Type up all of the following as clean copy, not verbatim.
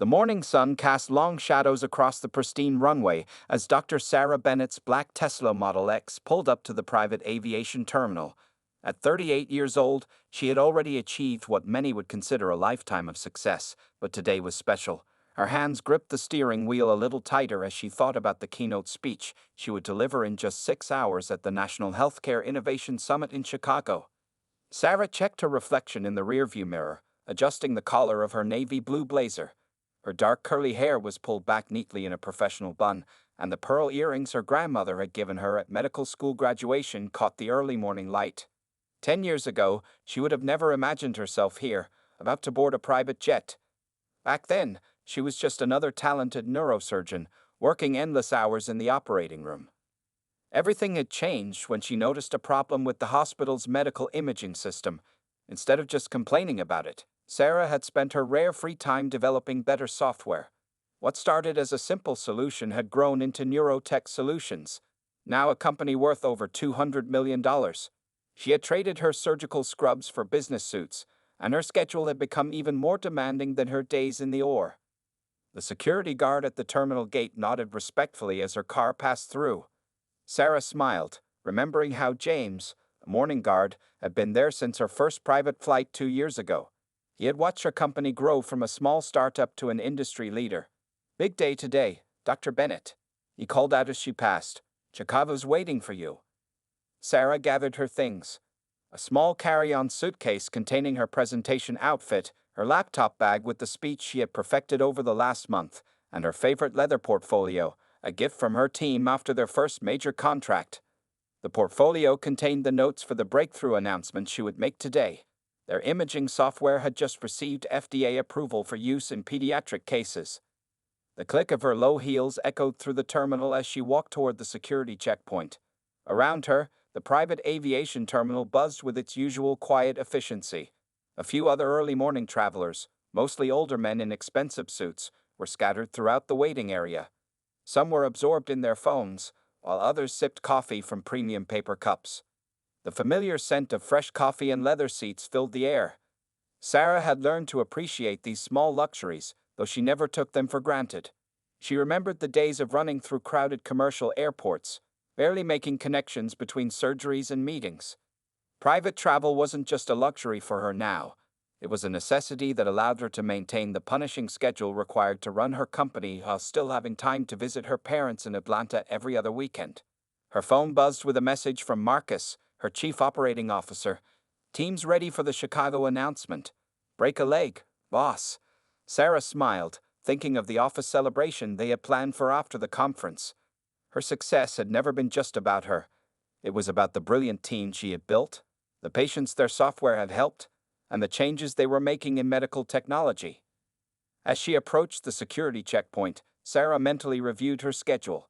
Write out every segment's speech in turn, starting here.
The morning sun cast long shadows across the pristine runway as Dr. Sarah Bennett's black Tesla Model X pulled up to the private aviation terminal. At 38 years old, she had already achieved what many would consider a lifetime of success, but today was special. Her hands gripped the steering wheel a little tighter as she thought about the keynote speech she would deliver in just 6 hours at the National Healthcare Innovation Summit in Chicago. Sarah checked her reflection in the rearview mirror, adjusting the collar of her navy blue blazer. Her dark curly hair was pulled back neatly in a professional bun, and the pearl earrings her grandmother had given her at medical school graduation caught the early morning light. 10 years ago, she would have never imagined herself here, about to board a private jet. Back then, she was just another talented neurosurgeon, working endless hours in the operating room. Everything had changed when she noticed a problem with the hospital's medical imaging system. Instead of just complaining about it, Sarah had spent her rare free time developing better software. What started as a simple solution had grown into Neurotech Solutions, now a company worth over $200 million. She had traded her surgical scrubs for business suits, and her schedule had become even more demanding than her days in the OR. The security guard at the terminal gate nodded respectfully as her car passed through. Sarah smiled, remembering how James, a morning guard, had been there since her first private flight 2 years ago. He had watched her company grow from a small startup to an industry leader. "Big day today, Dr. Bennett," he called out as she passed. "Chicago's waiting for you." Sarah gathered her things. A small carry-on suitcase containing her presentation outfit, her laptop bag with the speech she had perfected over the last month, and her favorite leather portfolio, a gift from her team after their first major contract. The portfolio contained the notes for the breakthrough announcement she would make today. Their imaging software had just received FDA approval for use in pediatric cases. The click of her low heels echoed through the terminal as she walked toward the security checkpoint. Around her, the private aviation terminal buzzed with its usual quiet efficiency. A few other early morning travelers, mostly older men in expensive suits, were scattered throughout the waiting area. Some were absorbed in their phones, while others sipped coffee from premium paper cups. The familiar scent of fresh coffee and leather seats filled the air. Sarah had learned to appreciate these small luxuries, though she never took them for granted. She remembered the days of running through crowded commercial airports, barely making connections between surgeries and meetings. Private travel wasn't just a luxury for her now. It was a necessity that allowed her to maintain the punishing schedule required to run her company while still having time to visit her parents in Atlanta every other weekend. Her phone buzzed with a message from Marcus, her chief operating officer. "Team's ready for the Chicago announcement. Break a leg, boss." Sarah smiled, thinking of the office celebration they had planned for after the conference. Her success had never been just about her. It was about the brilliant team she had built, the patients their software had helped, and the changes they were making in medical technology. As she approached the security checkpoint, Sarah mentally reviewed her schedule.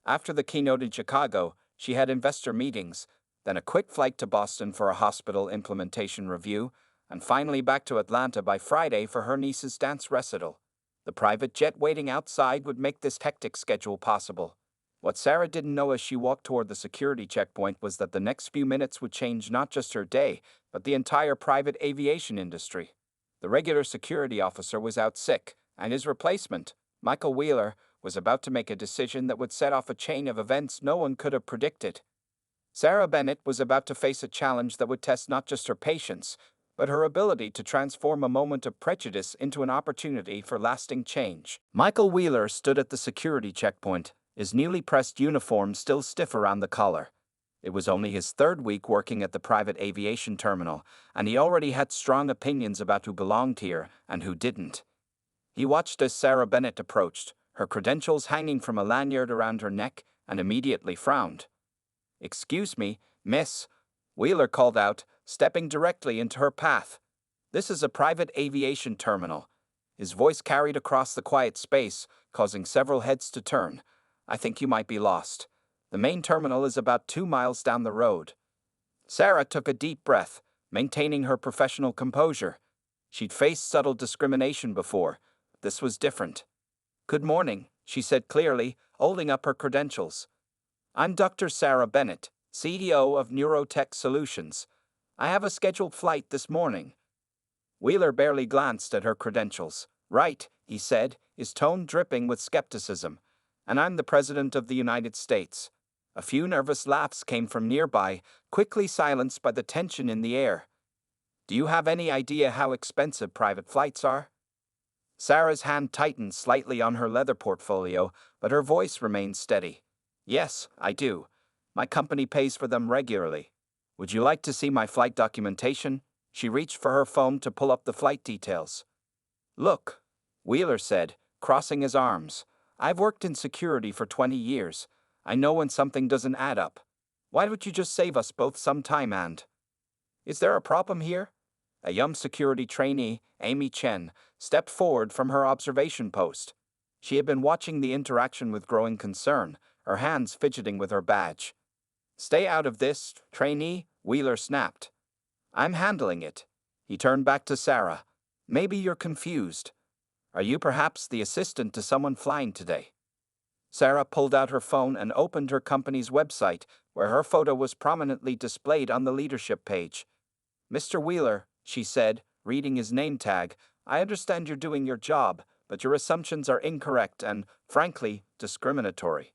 After the keynote in Chicago, she had investor meetings, then a quick flight to Boston for a hospital implementation review, and finally back to Atlanta by Friday for her niece's dance recital. The private jet waiting outside would make this hectic schedule possible. What Sarah didn't know as she walked toward the security checkpoint was that the next few minutes would change not just her day, but the entire private aviation industry. The regular security officer was out sick, and his replacement, Michael Wheeler, was about to make a decision that would set off a chain of events no one could have predicted. Sarah Bennett was about to face a challenge that would test not just her patience, but her ability to transform a moment of prejudice into an opportunity for lasting change. Michael Wheeler stood at the security checkpoint, his newly pressed uniform still stiff around the collar. It was only his third week working at the private aviation terminal, and he already had strong opinions about who belonged here and who didn't. He watched as Sarah Bennett approached, her credentials hanging from a lanyard around her neck, and immediately frowned. "Excuse me, miss," Wheeler called out, stepping directly into her path. "This is a private aviation terminal." His voice carried across the quiet space, causing several heads to turn. "I think you might be lost. The main terminal is about 2 miles down the road." Sarah took a deep breath, maintaining her professional composure. She'd faced subtle discrimination before. This was different. "Good morning," she said clearly, holding up her credentials. "I'm Dr. Sarah Bennett, CEO of Neurotech Solutions. I have a scheduled flight this morning." Wheeler barely glanced at her credentials. Right, he said, his tone dripping with skepticism. And I'm the President of the United States. A few nervous laughs came from nearby, quickly silenced by the tension in the air. Do you have any idea how expensive private flights are? Sarah's hand tightened slightly on her leather portfolio, but her voice remained steady. Yes, I do. My company pays for them regularly. Would you like to see my flight documentation? She reached for her phone to pull up the flight details. Look, Wheeler said, crossing his arms. I've worked in security for 20 years. I know when something doesn't add up. Why don't you just save us both some time and... Is there a problem here? A young security trainee, Amy Chen, stepped forward from her observation post. She had been watching the interaction with growing concern, her hands fidgeting with her badge. Stay out of this, trainee, Wheeler snapped. I'm handling it. He turned back to Sarah. Maybe you're confused. Are you perhaps the assistant to someone flying today? Sarah pulled out her phone and opened her company's website, where her photo was prominently displayed on the leadership page. Mr. Wheeler, she said, reading his name tag, I understand you're doing your job, but your assumptions are incorrect and, frankly, discriminatory.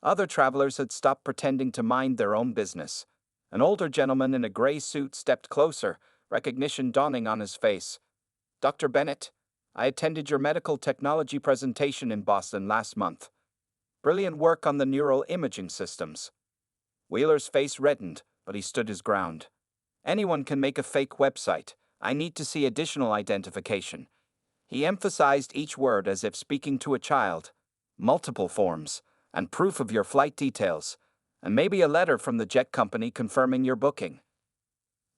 Other travelers had stopped pretending to mind their own business. An older gentleman in a gray suit stepped closer, recognition dawning on his face. Dr. Bennett, I attended your medical technology presentation in Boston last month. Brilliant work on the neural imaging systems. Wheeler's face reddened, but he stood his ground. Anyone can make a fake website. I need to see additional identification. He emphasized each word as if speaking to a child. Multiple forms, and proof of your flight details, and maybe a letter from the jet company confirming your booking.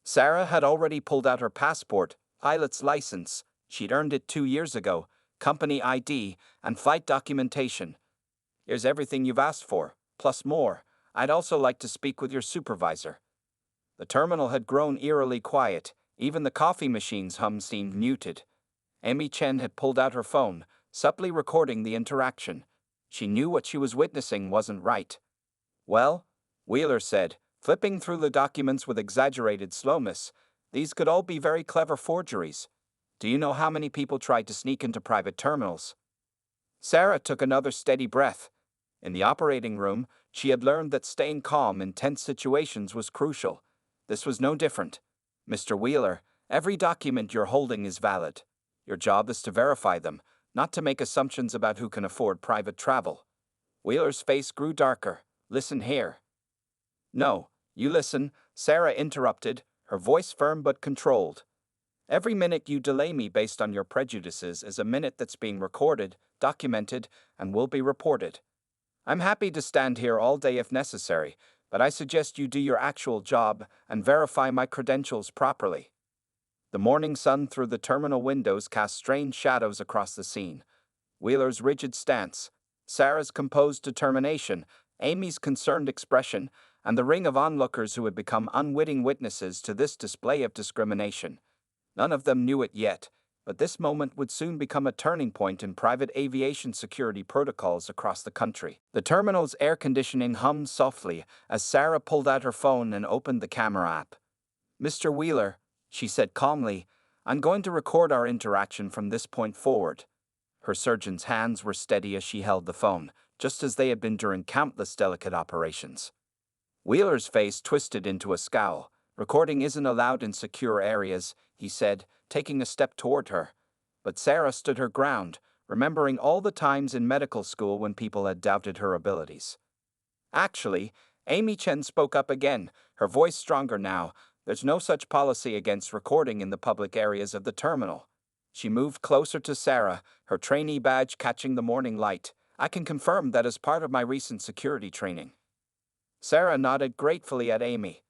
Sarah had already pulled out her passport, pilot's license, she'd earned it 2 years ago, company ID, and flight documentation. Here's everything you've asked for, plus more. I'd also like to speak with your supervisor. The terminal had grown eerily quiet, even the coffee machine's hum seemed muted. Amy Chen had pulled out her phone, subtly recording the interaction. She knew what she was witnessing wasn't right. Well, Wheeler said, flipping through the documents with exaggerated slowness, these could all be very clever forgeries. Do you know how many people tried to sneak into private terminals? Sarah took another steady breath. In the operating room, she had learned that staying calm in tense situations was crucial. This was no different. Mr. Wheeler, every document you're holding is valid. Your job is to verify them, not to make assumptions about who can afford private travel. Wheeler's face grew darker. Listen here. No, you listen, Sarah interrupted, her voice firm but controlled. Every minute you delay me based on your prejudices is a minute that's being recorded, documented, and will be reported. I'm happy to stand here all day if necessary, but I suggest you do your actual job and verify my credentials properly. The morning sun through the terminal windows cast strange shadows across the scene. Wheeler's rigid stance, Sarah's composed determination, Amy's concerned expression, and the ring of onlookers who had become unwitting witnesses to this display of discrimination. None of them knew it yet, but this moment would soon become a turning point in private aviation security protocols across the country. The terminal's air conditioning hummed softly as Sarah pulled out her phone and opened the camera app. Mr. Wheeler, she said calmly, I'm going to record our interaction from this point forward. Her surgeon's hands were steady as she held the phone, just as they had been during countless delicate operations. Wheeler's face twisted into a scowl. Recording isn't allowed in secure areas, he said, taking a step toward her. But Sarah stood her ground, remembering all the times in medical school when people had doubted her abilities. Actually, Amy Chen spoke up again, her voice stronger now. There's no such policy against recording in the public areas of the terminal. She moved closer to Sarah, her trainee badge catching the morning light. I can confirm that as part of my recent security training. Sarah nodded gratefully at Amy.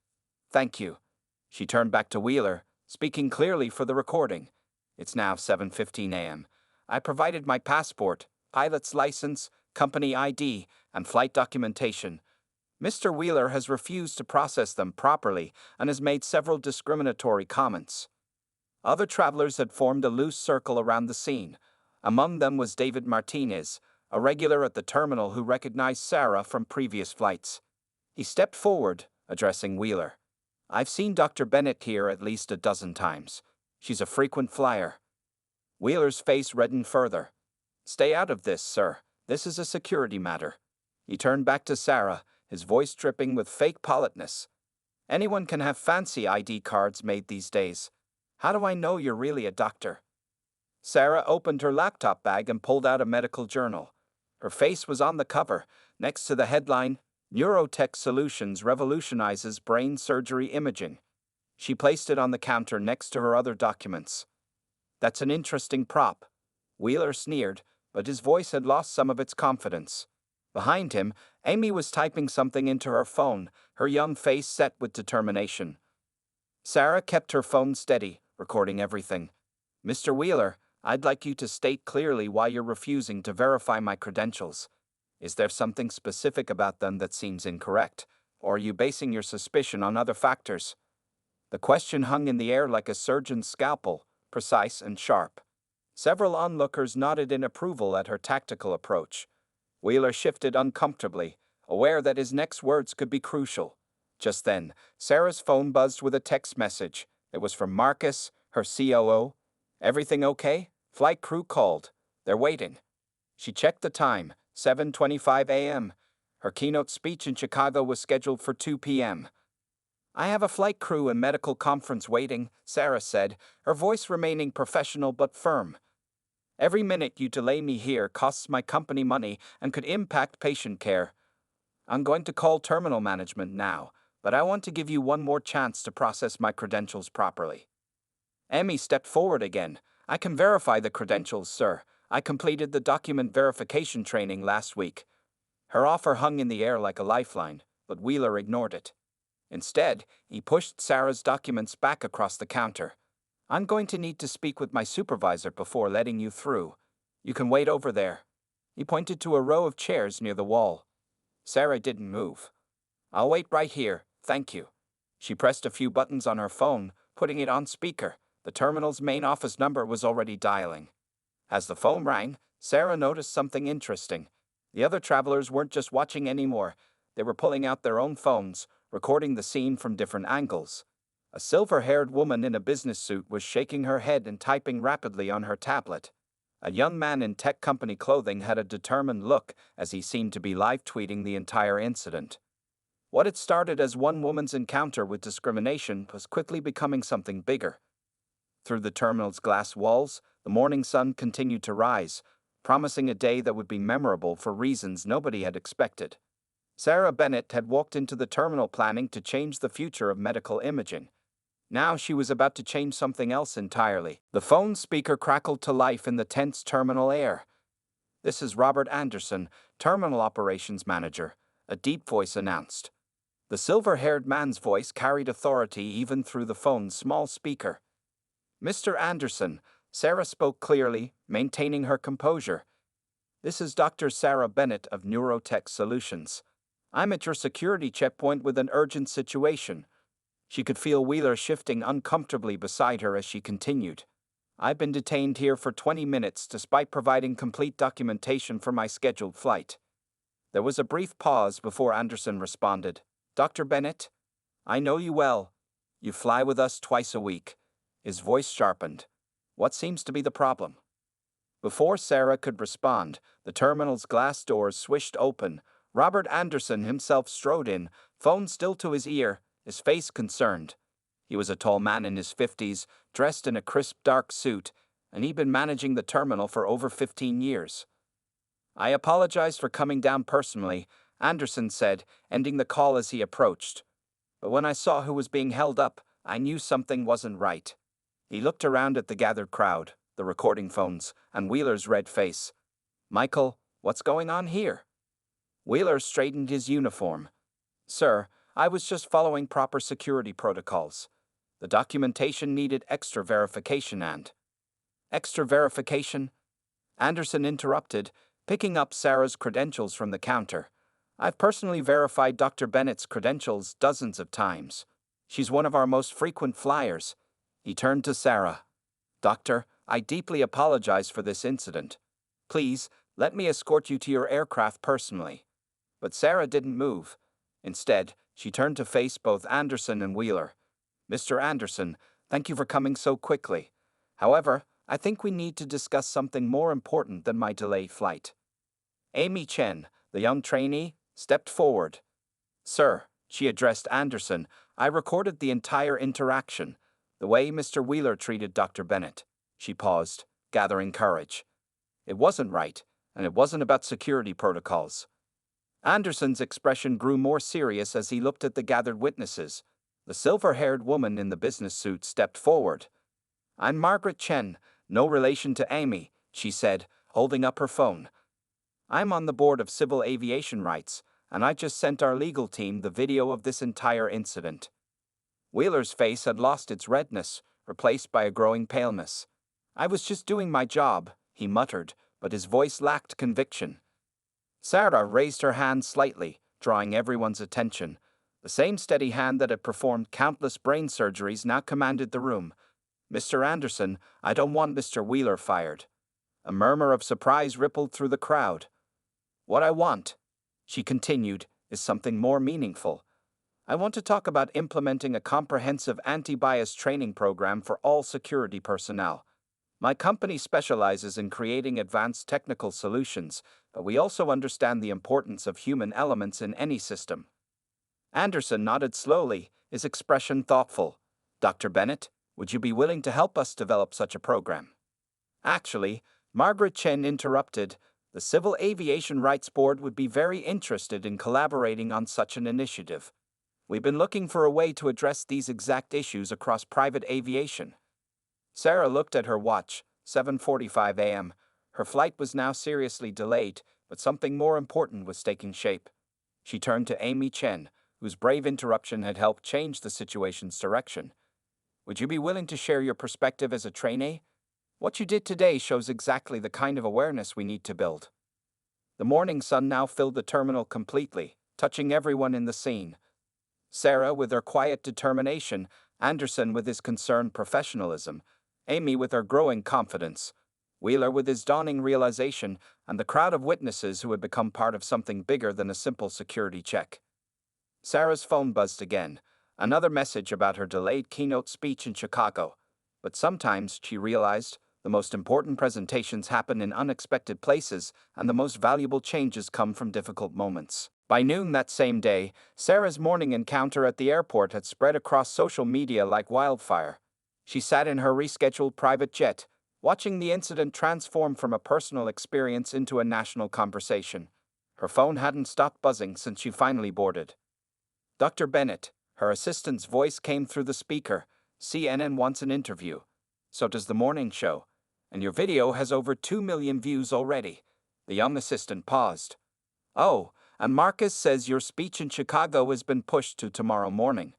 Thank you. She turned back to Wheeler, speaking clearly for the recording. It's now 7:15 a.m. I provided my passport, pilot's license, company ID, and flight documentation. Mr. Wheeler has refused to process them properly and has made several discriminatory comments. Other travelers had formed a loose circle around the scene. Among them was David Martinez, a regular at the terminal who recognized Sarah from previous flights. He stepped forward, addressing Wheeler. I've seen Dr. Bennett here at least a dozen times. She's a frequent flyer. Wheeler's face reddened further. "Stay out of this, sir. This is a security matter." He turned back to Sarah, his voice dripping with fake politeness. "Anyone can have fancy ID cards made these days. How do I know you're really a doctor?" Sarah opened her laptop bag and pulled out a medical journal. Her face was on the cover, next to the headline, "Neurotech Solutions Revolutionizes Brain Surgery Imaging." She placed it on the counter next to her other documents. "That's an interesting prop." Wheeler sneered, but his voice had lost some of its confidence. Behind him, Amy was typing something into her phone, her young face set with determination. Sarah kept her phone steady, recording everything. "Mr. Wheeler, I'd like you to state clearly why you're refusing to verify my credentials. Is there something specific about them that seems incorrect, or are you basing your suspicion on other factors?" The question hung in the air like a surgeon's scalpel, precise and sharp. Several onlookers nodded in approval at her tactical approach. Wheeler shifted uncomfortably, aware that his next words could be crucial. Just then, Sarah's phone buzzed with a text message. It was from Marcus, her COO. "Everything okay? Flight crew called. They're waiting." She checked the time, 7:25 a.m. Her keynote speech in Chicago was scheduled for 2 p.m. "I have a flight crew and medical conference waiting," Sarah said, her voice remaining professional but firm. "Every minute you delay me here costs my company money and could impact patient care. I'm going to call terminal management now, but I want to give you one more chance to process my credentials properly." Emmy stepped forward again. "I can verify the credentials, sir. I completed the document verification training last week." Her offer hung in the air like a lifeline, but Wheeler ignored it. Instead, he pushed Sarah's documents back across the counter. "I'm going to need to speak with my supervisor before letting you through. You can wait over there." He pointed to a row of chairs near the wall. Sarah didn't move. "I'll wait right here, thank you." She pressed a few buttons on her phone, putting it on speaker. The terminal's main office number was already dialing. As the phone rang, Sarah noticed something interesting. The other travelers weren't just watching anymore. They were pulling out their own phones, recording the scene from different angles. A silver-haired woman in a business suit was shaking her head and typing rapidly on her tablet. A young man in tech company clothing had a determined look as he seemed to be live-tweeting the entire incident. What had started as one woman's encounter with discrimination was quickly becoming something bigger. Through the terminal's glass walls, the morning sun continued to rise, promising a day that would be memorable for reasons nobody had expected. Sarah Bennett had walked into the terminal planning to change the future of medical imaging. Now she was about to change something else entirely. The phone speaker crackled to life in the tense terminal air. "This is Robert Anderson, Terminal Operations Manager," a deep voice announced. The silver-haired man's voice carried authority even through the phone's small speaker. "Mr. Anderson," Sarah spoke clearly, maintaining her composure. "This is Dr. Sarah Bennett of Neurotech Solutions. I'm at your security checkpoint with an urgent situation." She could feel Wheeler shifting uncomfortably beside her as she continued. "I've been detained here for 20 minutes despite providing complete documentation for my scheduled flight." There was a brief pause before Anderson responded. "Dr. Bennett, I know you well. You fly with us twice a week." His voice sharpened. "What seems to be the problem?" Before Sarah could respond, the terminal's glass doors swished open. Robert Anderson himself strode in, phone still to his ear, his face concerned. He was a tall man in his 50s, dressed in a crisp dark suit, and he'd been managing the terminal for over 15 years. "I apologize for coming down personally," Anderson said, ending the call as he approached. "But when I saw who was being held up, I knew something wasn't right." He looked around at the gathered crowd, the recording phones, and Wheeler's red face. "Michael, what's going on here?" Wheeler straightened his uniform. "Sir, I was just following proper security protocols. The documentation needed extra verification and—" "Extra verification?" Anderson interrupted, picking up Sarah's credentials from the counter. "I've personally verified Dr. Bennett's credentials dozens of times. She's one of our most frequent flyers." He turned to Sarah. "Doctor, I deeply apologize for this incident. Please, let me escort you to your aircraft personally." But Sarah didn't move. Instead, she turned to face both Anderson and Wheeler. "Mr. Anderson, thank you for coming so quickly. However, I think we need to discuss something more important than my delayed flight. Amy Chen, the young trainee, stepped forward. Sir, she addressed Anderson, I recorded the entire interaction. The way Mr. Wheeler treated Dr. Bennett. She paused, gathering courage. It wasn't right, and it wasn't about security protocols. Anderson's expression grew more serious as he looked at the gathered witnesses. The silver-haired woman in the business suit stepped forward. I'm Margaret Chen, no relation to Amy, she said, holding up her phone. I'm on the board of Civil Aviation Rights, and I just sent our legal team the video of this entire incident. Wheeler's face had lost its redness, replaced by a growing paleness. I was just doing my job, he muttered, but his voice lacked conviction. Sarah raised her hand slightly, drawing everyone's attention. The same steady hand that had performed countless brain surgeries now commanded the room. Mr. Anderson, I don't want Mr. Wheeler fired. A murmur of surprise rippled through the crowd. What I want, she continued, is something more meaningful. I want to talk about implementing a comprehensive anti-bias training program for all security personnel. My company specializes in creating advanced technical solutions, but we also understand the importance of human elements in any system. Anderson nodded slowly, his expression thoughtful. Dr. Bennett, would you be willing to help us develop such a program? Actually, Margaret Chen interrupted. The Civil Aviation Rights Board would be very interested in collaborating on such an initiative. We've been looking for a way to address these exact issues across private aviation. Sarah looked at her watch, 7:45 a.m. Her flight was now seriously delayed, but something more important was taking shape. She turned to Amy Chen, whose brave interruption had helped change the situation's direction. Would you be willing to share your perspective as a trainee? What you did today shows exactly the kind of awareness we need to build. The morning sun now filled the terminal completely, touching everyone in the scene. Sarah with her quiet determination, Anderson with his concerned professionalism, Amy with her growing confidence, Wheeler with his dawning realization, and the crowd of witnesses who had become part of something bigger than a simple security check. Sarah's phone buzzed again, another message about her delayed keynote speech in Chicago. But sometimes, she realized, the most important presentations happen in unexpected places, and the most valuable changes come from difficult moments. By noon that same day, Sarah's morning encounter at the airport had spread across social media like wildfire. She sat in her rescheduled private jet, watching the incident transform from a personal experience into a national conversation. Her phone hadn't stopped buzzing since she finally boarded. Dr. Bennett, her assistant's voice came through the speaker. CNN wants an interview. So does the morning show. And your video has over 2 million views already. The young assistant paused. Oh, and Marcus says your speech in Chicago has been pushed to tomorrow morning.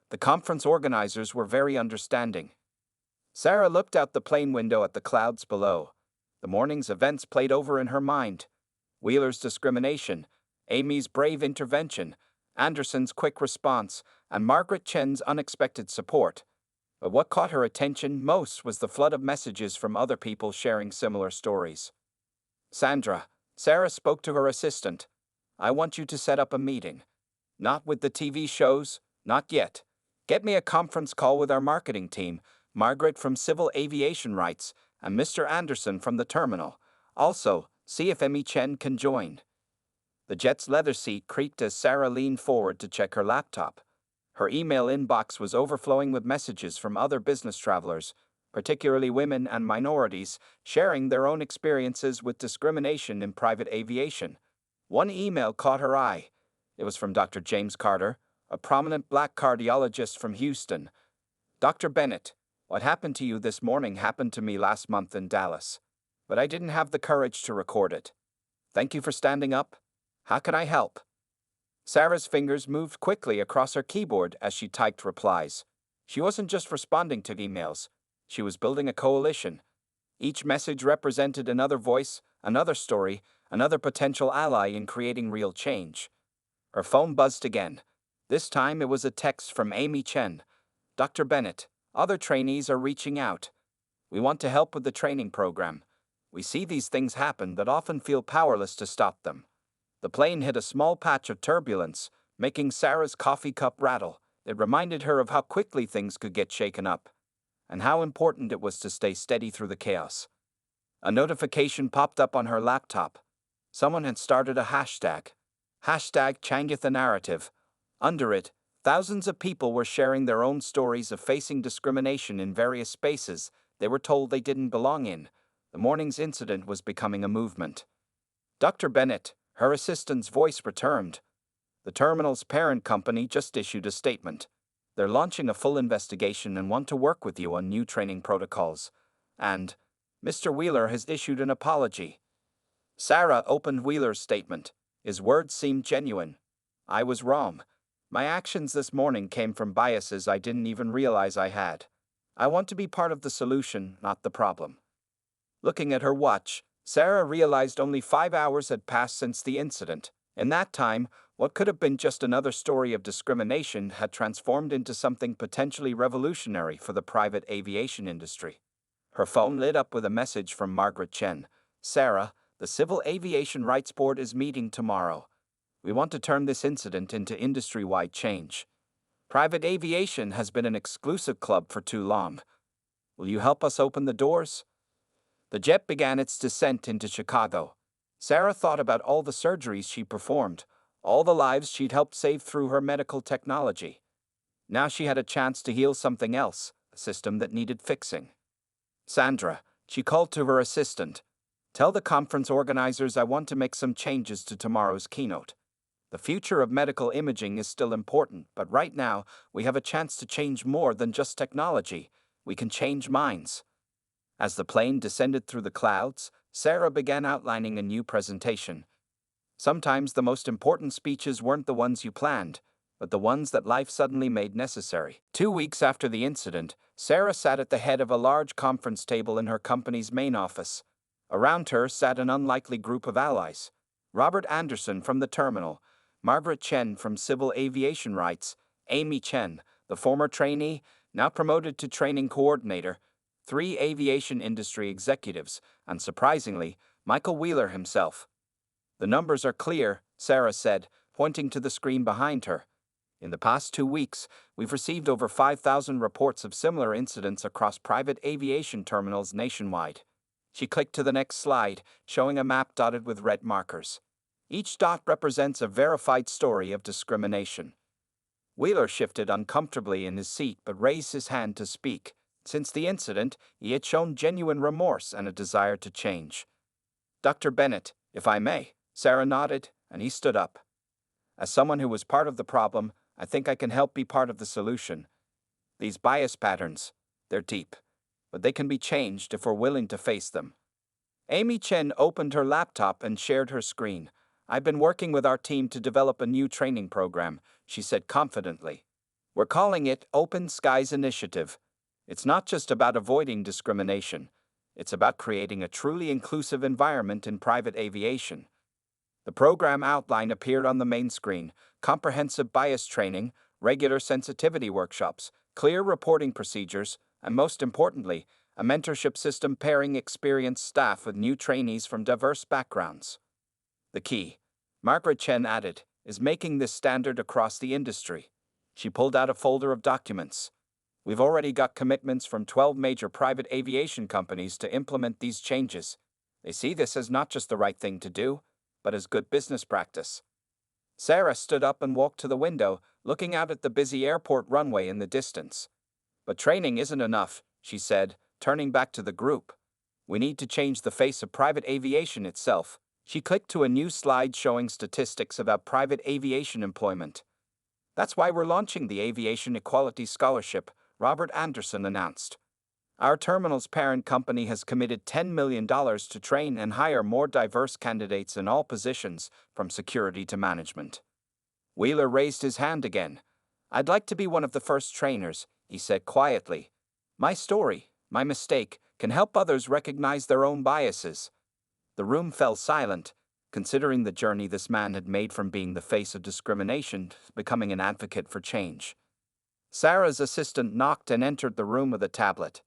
The conference organizers were very understanding. Sarah looked out the plane window at the clouds below. The morning's events played over in her mind. Wheeler's discrimination, Amy's brave intervention, Anderson's quick response, and Margaret Chen's unexpected support. But what caught her attention most was the flood of messages from other people sharing similar stories. Sandra, Sarah spoke to her assistant. I want you to set up a meeting. Not with the TV shows, not yet. Get me a conference call with our marketing team, Margaret from Civil Aviation Rights, and Mr. Anderson from the terminal. Also, see if Amy Chen can join. The jet's leather seat creaked as Sarah leaned forward to check her laptop. Her email inbox was overflowing with messages from other business travelers, particularly women and minorities, sharing their own experiences with discrimination in private aviation. One email caught her eye. It was from Dr. James Carter, a prominent black cardiologist from Houston. Dr. Bennett, what happened to you this morning happened to me last month in Dallas, but I didn't have the courage to record it. Thank you for standing up. How can I help? Sarah's fingers moved quickly across her keyboard as she typed replies. She wasn't just responding to emails. She was building a coalition. Each message represented another voice, another story, another potential ally in creating real change. Her phone buzzed again. This time it was a text from Amy Chen. Dr. Bennett, other trainees are reaching out. We want to help with the training program. We see these things happen but often feel powerless to stop them. The plane hit a small patch of turbulence, making Sarah's coffee cup rattle. It reminded her of how quickly things could get shaken up. and how important it was to stay steady through the chaos. A notification popped up on her laptop. Someone had started a hashtag. Hashtag Change the Narrative. Under it, thousands of people were sharing their own stories of facing discrimination in various spaces they were told they didn't belong in. The morning's incident was becoming a movement. Dr. Bennett, her assistant's voice returned. The terminal's parent company just issued a statement. They're launching a full investigation and want to work with you on new training protocols. And Mr. Wheeler has issued an apology. Sarah opened Wheeler's statement. His words seemed genuine. I was wrong. My actions this morning came from biases I didn't even realize I had. I want to be part of the solution, not the problem. Looking at her watch, Sarah realized only 5 hours had passed since the incident. In that time, what could have been just another story of discrimination had transformed into something potentially revolutionary for the private aviation industry. Her phone lit up with a message from Margaret Chen. Sarah, the Civil Aviation Rights Board is meeting tomorrow. We want to turn this incident into industry-wide change. Private aviation has been an exclusive club for too long. Will you help us open the doors? The jet began its descent into Chicago. Sarah thought about all the surgeries she performed, all the lives she'd helped save through her medical technology. Now she had a chance to heal something else, a system that needed fixing. Sandra, she called to her assistant. Tell the conference organizers I want to make some changes to tomorrow's keynote. The future of medical imaging is still important, but right now, we have a chance to change more than just technology. We can change minds. As the plane descended through the clouds, Sarah began outlining a new presentation. Sometimes the most important speeches weren't the ones you planned, but the ones that life suddenly made necessary. 2 weeks after the incident, Sarah sat at the head of a large conference table in her company's main office. Around her sat an unlikely group of allies. Robert Anderson from the terminal, Margaret Chen from Civil Aviation Rights, Amy Chen, the former trainee, now promoted to training coordinator, 3 aviation industry executives, and surprisingly, Michael Wheeler himself. The numbers are clear, Sarah said, pointing to the screen behind her. In the past 2 weeks, we've received over 5,000 reports of similar incidents across private aviation terminals nationwide. She clicked to the next slide, showing a map dotted with red markers. Each dot represents a verified story of discrimination. Wheeler shifted uncomfortably in his seat but raised his hand to speak. Since the incident, he had shown genuine remorse and a desire to change. Dr. Bennett, if I may. Sarah nodded, and he stood up. As someone who was part of the problem, I think I can help be part of the solution. These bias patterns, they're deep, but they can be changed if we're willing to face them. Amy Chen opened her laptop and shared her screen. I've been working with our team to develop a new training program, she said confidently. We're calling it Open Skies Initiative. It's not just about avoiding discrimination. It's about creating a truly inclusive environment in private aviation. The program outline appeared on the main screen: comprehensive bias training, regular sensitivity workshops, clear reporting procedures, and most importantly, a mentorship system pairing experienced staff with new trainees from diverse backgrounds. The key, Margaret Chen added, is making this standard across the industry. She pulled out a folder of documents. We've already got commitments from 12 major private aviation companies to implement these changes. They see this as not just the right thing to do, but as good business practice. Sarah stood up and walked to the window, looking out at the busy airport runway in the distance. But training isn't enough, she said, turning back to the group. We need to change the face of private aviation itself. She clicked to a new slide showing statistics about private aviation employment. That's why we're launching the Aviation Equality Scholarship, Robert Anderson announced. Our terminal's parent company has committed $10 million to train and hire more diverse candidates in all positions, from security to management. Wheeler raised his hand again. I'd like to be one of the first trainers, he said quietly. My story, my mistake, can help others recognize their own biases. The room fell silent, considering the journey this man had made from being the face of discrimination to becoming an advocate for change. Sarah's assistant knocked and entered the room with a tablet.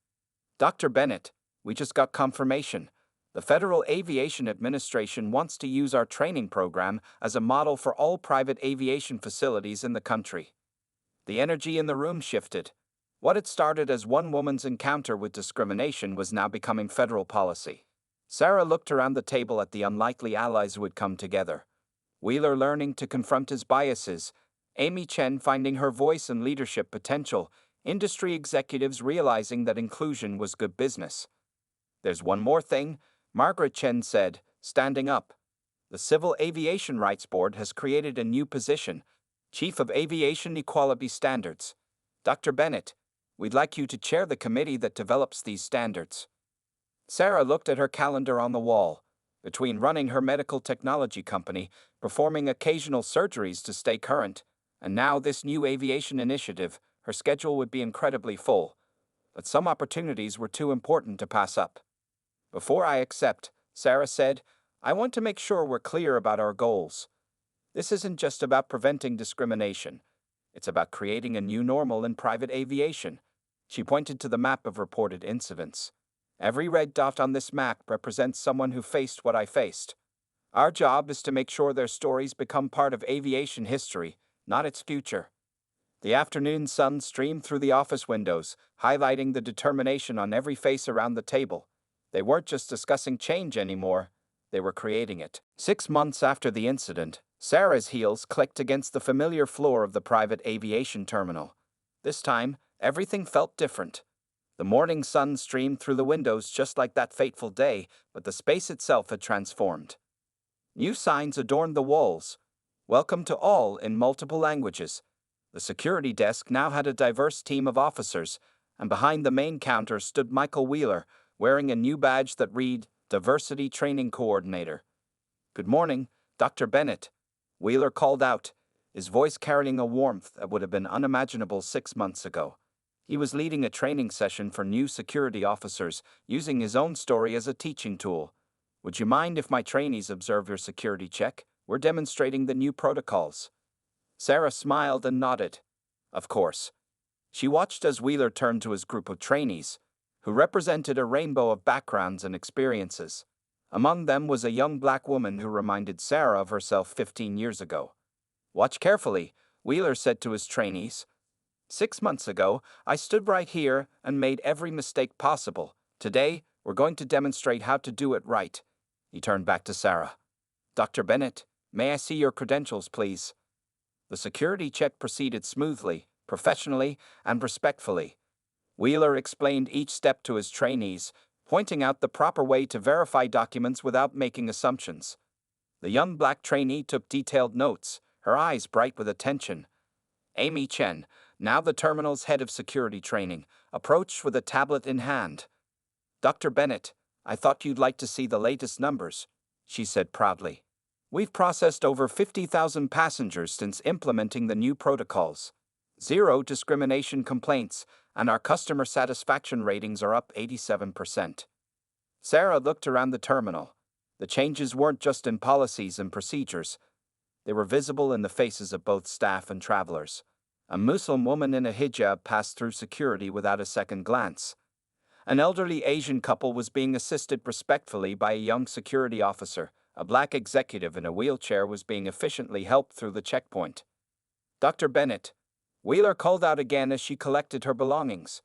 Dr. Bennett, we just got confirmation. The Federal Aviation Administration wants to use our training program as a model for all private aviation facilities in the country. The energy in the room shifted. What had started as one woman's encounter with discrimination was now becoming federal policy. Sarah looked around the table at the unlikely allies who had come together. Wheeler learning to confront his biases, Amy Chen finding her voice and leadership potential, industry executives realizing that inclusion was good business. "There's one more thing," Margaret Chen said, standing up. "The Civil Aviation Rights Board has created a new position, Chief of Aviation Equality Standards. Dr. Bennett, we'd like you to chair the committee that develops these standards." Sarah looked at her calendar on the wall. Between running her medical technology company, performing occasional surgeries to stay current, and now this new aviation initiative, her schedule would be incredibly full. But some opportunities were too important to pass up. "Before I accept," Sarah said, "I want to make sure we're clear about our goals. This isn't just about preventing discrimination. It's about creating a new normal in private aviation." She pointed to the map of reported incidents. "Every red dot on this map represents someone who faced what I faced. Our job is to make sure their stories become part of aviation history, not its future." The afternoon sun streamed through the office windows, highlighting the determination on every face around the table. They weren't just discussing change anymore, they were creating it. 6 months after the incident, Sarah's heels clicked against the familiar floor of the private aviation terminal. This time, everything felt different. The morning sun streamed through the windows just like that fateful day, but the space itself had transformed. New signs adorned the walls. "Welcome to all" in multiple languages. The security desk now had a diverse team of officers, and behind the main counter stood Michael Wheeler, wearing a new badge that read Diversity Training Coordinator. "Good morning, Dr. Bennett," Wheeler called out, his voice carrying a warmth that would have been unimaginable 6 months ago. He was leading a training session for new security officers, using his own story as a teaching tool. "Would you mind if my trainees observe your security check? We're demonstrating the new protocols." Sarah smiled and nodded. Of course. She watched as Wheeler turned to his group of trainees, who represented a rainbow of backgrounds and experiences. Among them was a young black woman who reminded Sarah of herself 15 years ago. "Watch carefully," Wheeler said to his trainees. "6 months ago, I stood right here and made every mistake possible. Today, we're going to demonstrate how to do it right." He turned back to Sarah. "Dr. Bennett, may I see your credentials, please?" The security check proceeded smoothly, professionally, and respectfully. Wheeler explained each step to his trainees, pointing out the proper way to verify documents without making assumptions. The young black trainee took detailed notes, her eyes bright with attention. Amy Chen, now the terminal's head of security training, approached with a tablet in hand. "Dr. Bennett, I thought you'd like to see the latest numbers," she said proudly. "We've processed over 50,000 passengers since implementing the new protocols. Zero discrimination complaints, and our customer satisfaction ratings are up 87%. Sarah looked around the terminal. The changes weren't just in policies and procedures. They were visible in the faces of both staff and travelers. A Muslim woman in a hijab passed through security without a second glance. An elderly Asian couple was being assisted respectfully by a young security officer. A black executive in a wheelchair was being efficiently helped through the checkpoint. "Dr. Bennett," Wheeler called out again as she collected her belongings.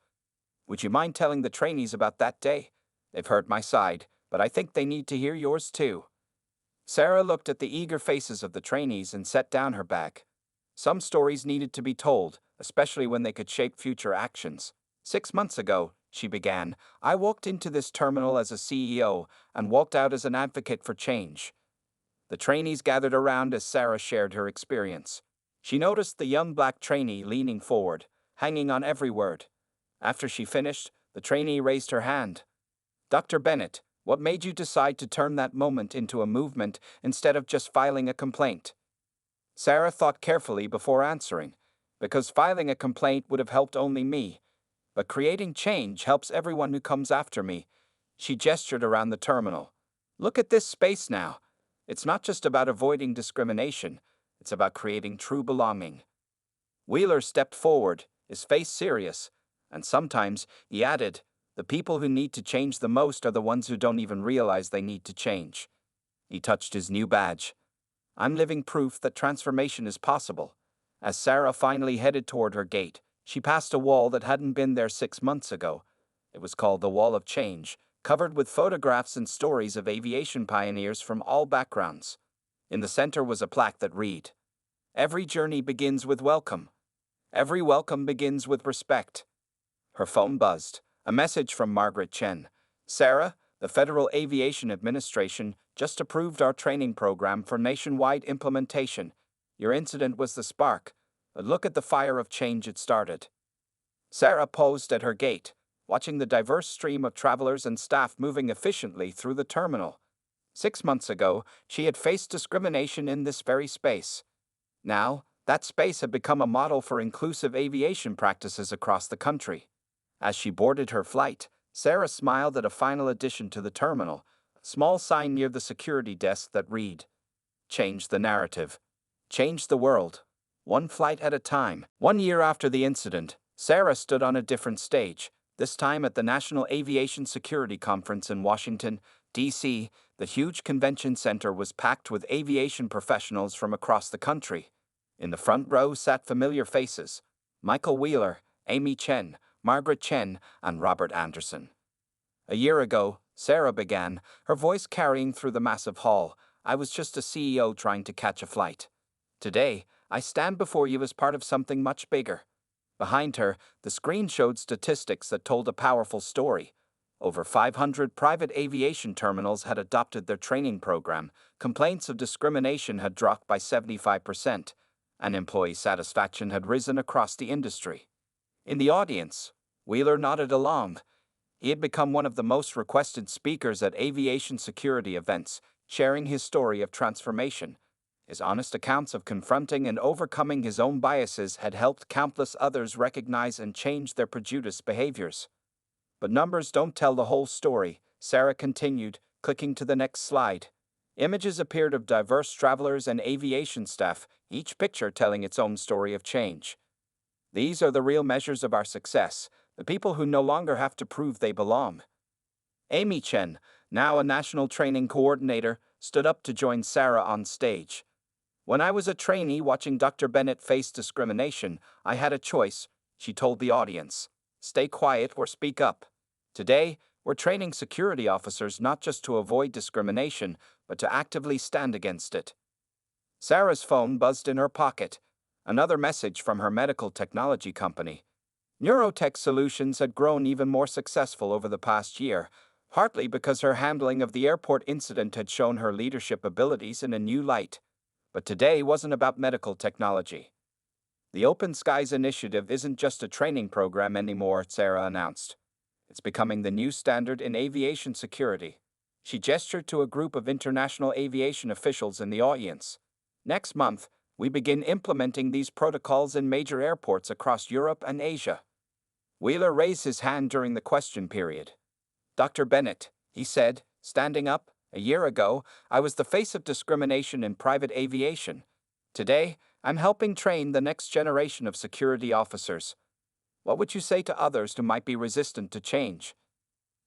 "Would you mind telling the trainees about that day? They've heard my side, but I think they need to hear yours too." Sarah looked at the eager faces of the trainees and set down her bag. Some stories needed to be told, especially when they could shape future actions. 6 months ago, she began, I walked into this terminal as a CEO and walked out as an advocate for change. The trainees gathered around as Sarah shared her experience. She noticed the young black trainee leaning forward, hanging on every word. After she finished, the trainee raised her hand. "Dr. Bennett, what made you decide to turn that moment into a movement instead of just filing a complaint?" Sarah thought carefully before answering, because filing a complaint would have helped only me. But creating change helps everyone who comes after me. She gestured around the terminal. "Look at this space now. It's not just about avoiding discrimination. It's about creating true belonging." Wheeler stepped forward, his face serious, and sometimes, he added, the people who need to change the most are the ones who don't even realize they need to change. He touched his new badge. "I'm living proof that transformation is possible." As Sarah finally headed toward her gate, She passed a wall that hadn't been there 6 months ago. It was called the Wall of Change, covered with photographs and stories of aviation pioneers from all backgrounds. In the center was a plaque that read, "Every journey begins with welcome. Every welcome begins with respect." Her phone buzzed. A message from Margaret Chen. "Sarah, the Federal Aviation Administration just approved our training program for nationwide implementation. Your incident was the spark, but look at the fire of change it started." Sarah paused at her gate, watching the diverse stream of travelers and staff moving efficiently through the terminal. 6 months ago, she had faced discrimination in this very space. Now, that space had become a model for inclusive aviation practices across the country. As she boarded her flight, Sarah smiled at a final addition to the terminal, a small sign near the security desk that read, "Change the narrative. Change the world. One flight at a time." 1 year after the incident, Sarah stood on a different stage, this time at the National Aviation Security Conference in Washington, D.C. The huge convention center was packed with aviation professionals from across the country. In the front row sat familiar faces: Michael Wheeler, Amy Chen, Margaret Chen, and Robert Anderson. "A year ago," Sarah began, her voice carrying through the massive hall, "I was just a CEO trying to catch a flight. Today, I stand before you as part of something much bigger." Behind her, the screen showed statistics that told a powerful story. Over 500 private aviation terminals had adopted their training program, complaints of discrimination had dropped by 75%, and employee satisfaction had risen across the industry. In the audience, Wheeler nodded along. He had become one of the most requested speakers at aviation security events, sharing his story of transformation. His honest accounts of confronting and overcoming his own biases had helped countless others recognize and change their prejudiced behaviors. "But numbers don't tell the whole story," Sarah continued, clicking to the next slide. Images appeared of diverse travelers and aviation staff, each picture telling its own story of change. "These are the real measures of our success, the people who no longer have to prove they belong." Amy Chen, now a national training coordinator, stood up to join Sarah on stage. "When I was a trainee watching Dr. Bennett face discrimination, I had a choice," she told the audience: "stay quiet or speak up." Today, we're training security officers not just to avoid discrimination, but to actively stand against it. Sarah's phone buzzed in her pocket. Another message from her medical technology company. Neurotech Solutions had grown even more successful over the past year, partly because her handling of the airport incident had shown her leadership abilities in a new light. But today wasn't about medical technology. "The Open Skies Initiative isn't just a training program anymore," Sarah announced. "It's becoming the new standard in aviation security." She gestured to a group of international aviation officials in the audience. "Next month, we begin implementing these protocols in major airports across Europe and Asia." Wheeler raised his hand during the question period. "Dr. Bennett," he said, standing up, "a year ago, I was the face of discrimination in private aviation. Today, I'm helping train the next generation of security officers. What would you say to others who might be resistant to change?"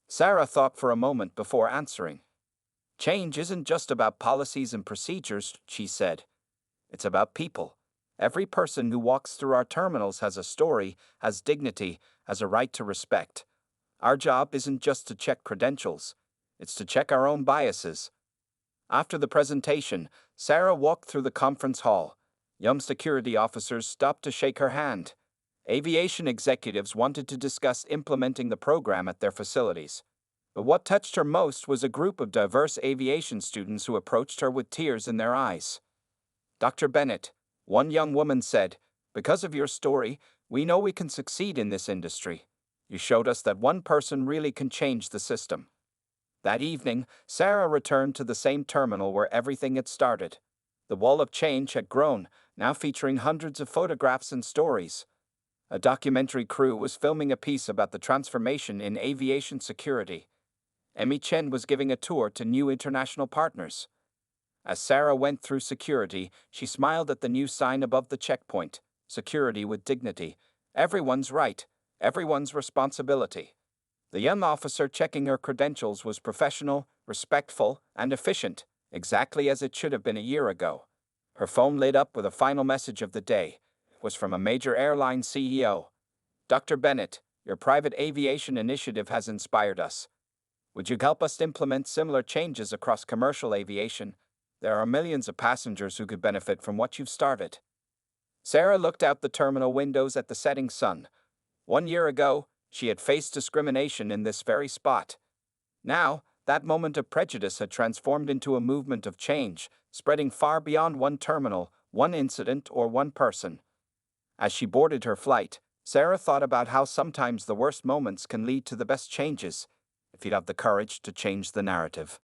Sarah thought for a moment before answering. "Change isn't just about policies and procedures," she said. "It's about people. Every person who walks through our terminals has a story, has dignity, has a right to respect. Our job isn't just to check credentials, it's to check our own biases." After the presentation, Sarah walked through the conference hall. Young security officers stopped to shake her hand. Aviation executives wanted to discuss implementing the program at their facilities. But what touched her most was a group of diverse aviation students who approached her with tears in their eyes. "Dr. Bennett," one young woman said, "because of your story, we know we can succeed in this industry. You showed us that one person really can change the system." That evening, Sarah returned to the same terminal where everything had started. The Wall of Change had grown, now featuring hundreds of photographs and stories. A documentary crew was filming a piece about the transformation in aviation security. Amy Chen was giving a tour to new international partners. As Sarah went through security, she smiled at the new sign above the checkpoint: "Security with dignity. Everyone's right, everyone's responsibility." The young officer checking her credentials was professional, respectful, and efficient, exactly as it should have been a year ago. Her phone lit up with a final message of the day. It was from a major airline CEO. Dr. Bennett, your private aviation initiative has inspired us. Would you help us implement similar changes across commercial aviation? There are millions of passengers who could benefit from what you've started. Sarah looked out the terminal windows at the setting sun. 1 year ago, she had faced discrimination in this very spot. Now, that moment of prejudice had transformed into a movement of change, spreading far beyond one terminal, one incident, or one person. As she boarded her flight, Sarah thought about how sometimes the worst moments can lead to the best changes, if you'd have the courage to change the narrative.